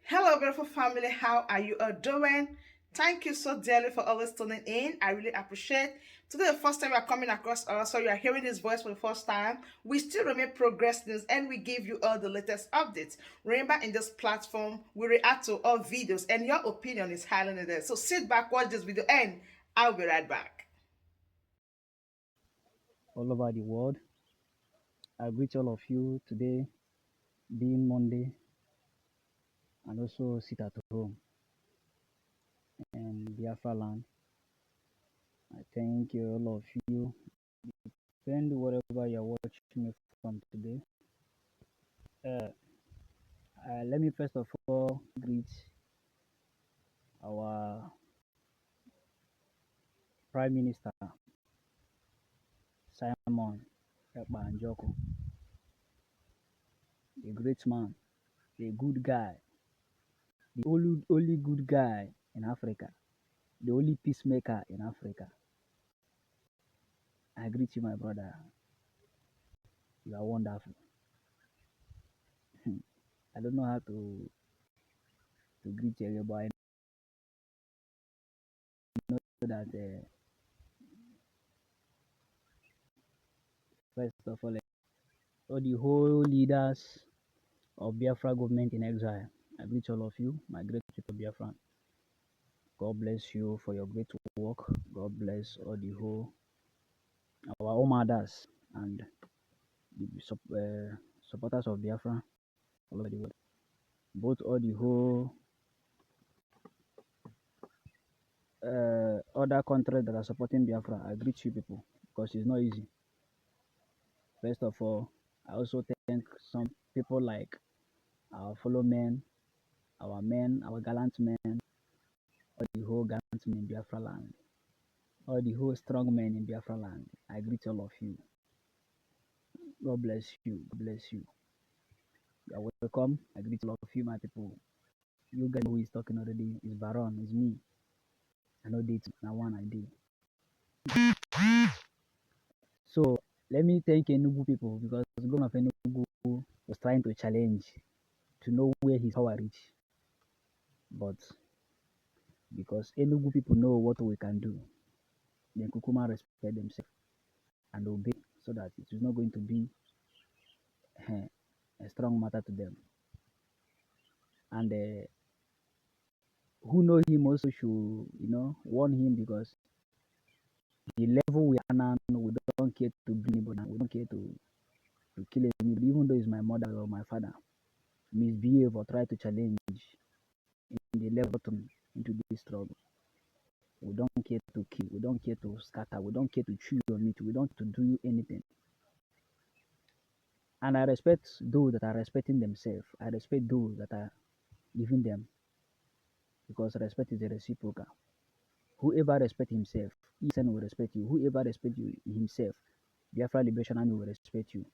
Hello, beautiful family. How are you all doing? Thank you so dearly for always tuning in. I really appreciate. Today, the first time you are coming across us, so you are hearing this voice for the first time. We still remain Progress News, and we give you all the latest updates. Remember, in this platform, we react to all videos, and your opinion is highly needed. So sit back, watch this video, and I'll be right back. all over the world. I greet all of you today, being Monday, and also sit at home in Biafra land. I thank you, all of you. Depend wherever you're watching me from today. Uh, Let me first of all greet our Prime Minister, Simon Ekpa, a great man, a good guy, the only good guy in Africa, the only peacemaker in Africa. I greet you, my brother. You are wonderful. I don't know how to greet you, but I know that first of all the whole leaders of Biafra government in exile, I greet all of you, my great people Biafran. God bless you for your great work. God bless all the whole our own mothers and the supporters of Biafra all over the world. Both all the whole other countries that are supporting Biafra, I greet you people because it's not easy. First of all, I also thank some people like our fellow men, our gallant men, all the whole gallant men in Biafra land, all the whole strong men in Biafra land. I greet all of you. God bless you. God bless you. You are welcome. I greet all of you, my people. You guys who is talking already is Baron, is me. I know this now one I did. So let me thank Enugu people because the governor of Enugu was trying to challenge to know where his power reach. But because Enugu people know what we can do, then Kukuma respect themselves and obey so that it is not going to be a strong matter to them. And who know him also should, warn him because the level we are now, we don't care to do anybody, we don't care to kill anybody, even though it's my mother or my father, misbehave or try to challenge in the level to, into this struggle. We don't care to kill, we don't care to scatter, we don't care to chew your meat, we don't to do you anything. And I respect those that are respecting themselves. I respect those that are giving them because respect is a reciprocal. Whoever respect himself, Eastern will respect you. Whoever respect you himself, Biafra Liberation Army will respect you.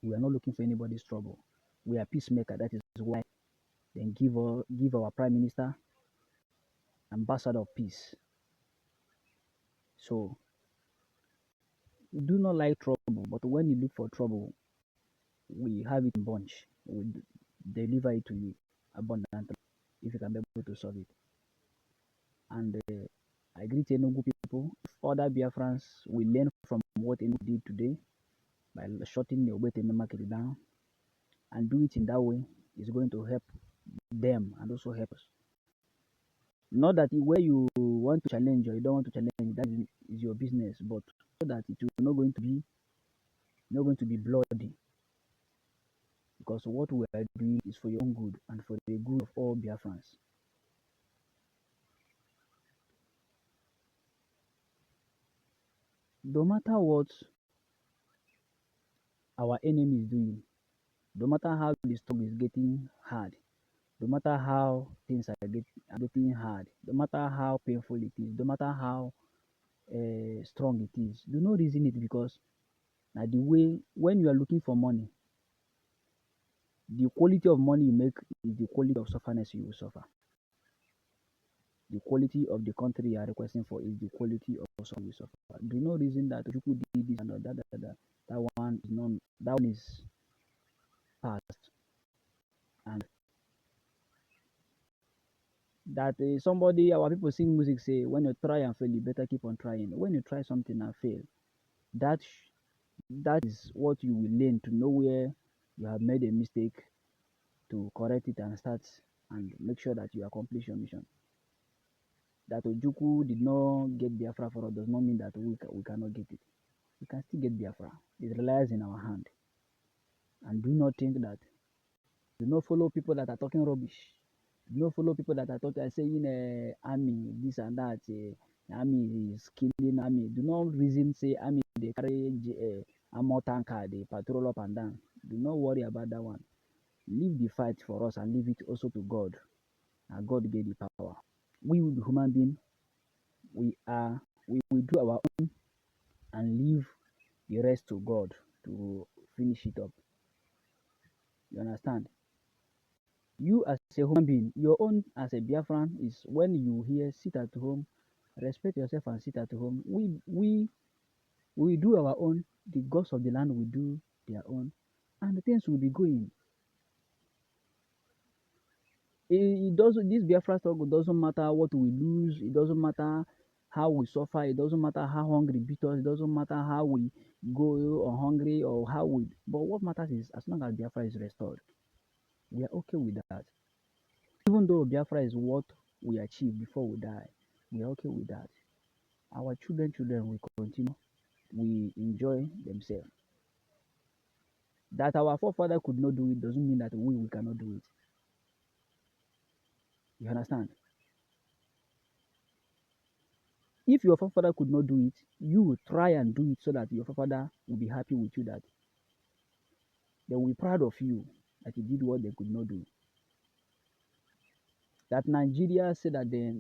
We are not looking for anybody's trouble. We are peacemaker. That is why then give our Prime Minister ambassador of peace. So we do not like trouble, but when you look for trouble, we have it in bunch. We deliver it to you abundantly if you can be able to solve it. And I greet Enugu people. If other Biafrans will learn from what Enugu did today by shutting the Obeteme market down and do it in that way, it's going to help them and also help us. Not that where you want to challenge or you don't want to challenge, that is your business, but so that it will not going to be bloody. Because what we are doing is for your own good and for the good of all Biafrans. No matter what our enemy is doing, no matter how the struggle is getting hard, no matter how things are getting hard, no matter how painful it is, no matter how strong it is, do not reason it because now the way when you are looking for money, the quality of money you make is the quality of sufferness you will suffer. The quality of the country you are requesting for is the quality of suffering you suffer. Do not reason that you could do this and that one is that one is past. And That somebody, our people sing music say, when you try and fail, you better keep on trying. When you try something and fail, that that is what you will learn to know where you have made a mistake, to correct it and start and make sure that you accomplish your mission. That Ojuku did not get Biafra for us does not mean that we cannot get it. We can still get Biafra. It relies in our hand. And do not think that, do not follow people that are talking rubbish. Do not follow people that are talking, saying army, this and that. Army is killing army. Do not reason say army, they carry armor tanker, they patrol up and down. Do not worry about that one. Leave the fight for us and leave it also to God. And God gave the power. We will be human beings. We do our own and leave the rest to God to finish it up. You understand? You as a human being, your own as a Biafran is when you hear sit at home, respect yourself and sit at home. We do our own, the gods of the land will do their own, and the things will be going. It doesn't, this Biafra struggle doesn't matter what we lose, it doesn't matter how we suffer, it doesn't matter how hungry beat us, it doesn't matter how we go or hungry or how we, but what matters is as long as Biafra is restored, we are okay with that. Even though Biafra is what we achieve before we die, we are okay with that. Our children will continue, we enjoy themselves. That our forefather could not do it doesn't mean that we cannot do it. You understand? If your forefather could not do it, you will try and do it so that your forefather will be happy with you, that they will be proud of you that you did what they could not do. That Nigeria said that the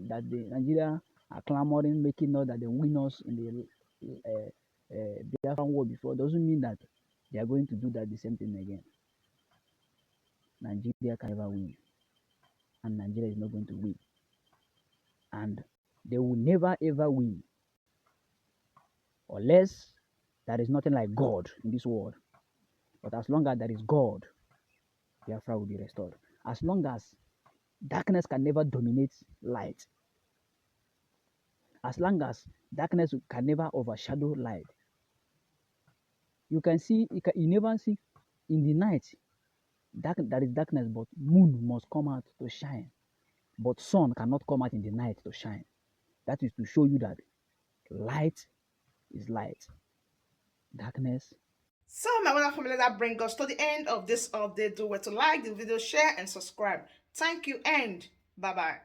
Nigeria are clamoring, making noise that they win us in the Biafran war before doesn't mean that they are going to do that the same thing again. Nigeria can never win, and Nigeria is not going to win, and they will never ever win unless there is nothing like God in this world. But as long as there is God, Biafra will be restored. As long as darkness can never dominate light, as long as darkness can never overshadow light, you can see, you never see in the night, there is darkness, but moon must come out to shine. But sun cannot come out in the night to shine. That is to show you that light is light, darkness. So, my wonderful family, that brings us to the end of this update. Do well to like the video, share, and subscribe. Thank you, and bye bye.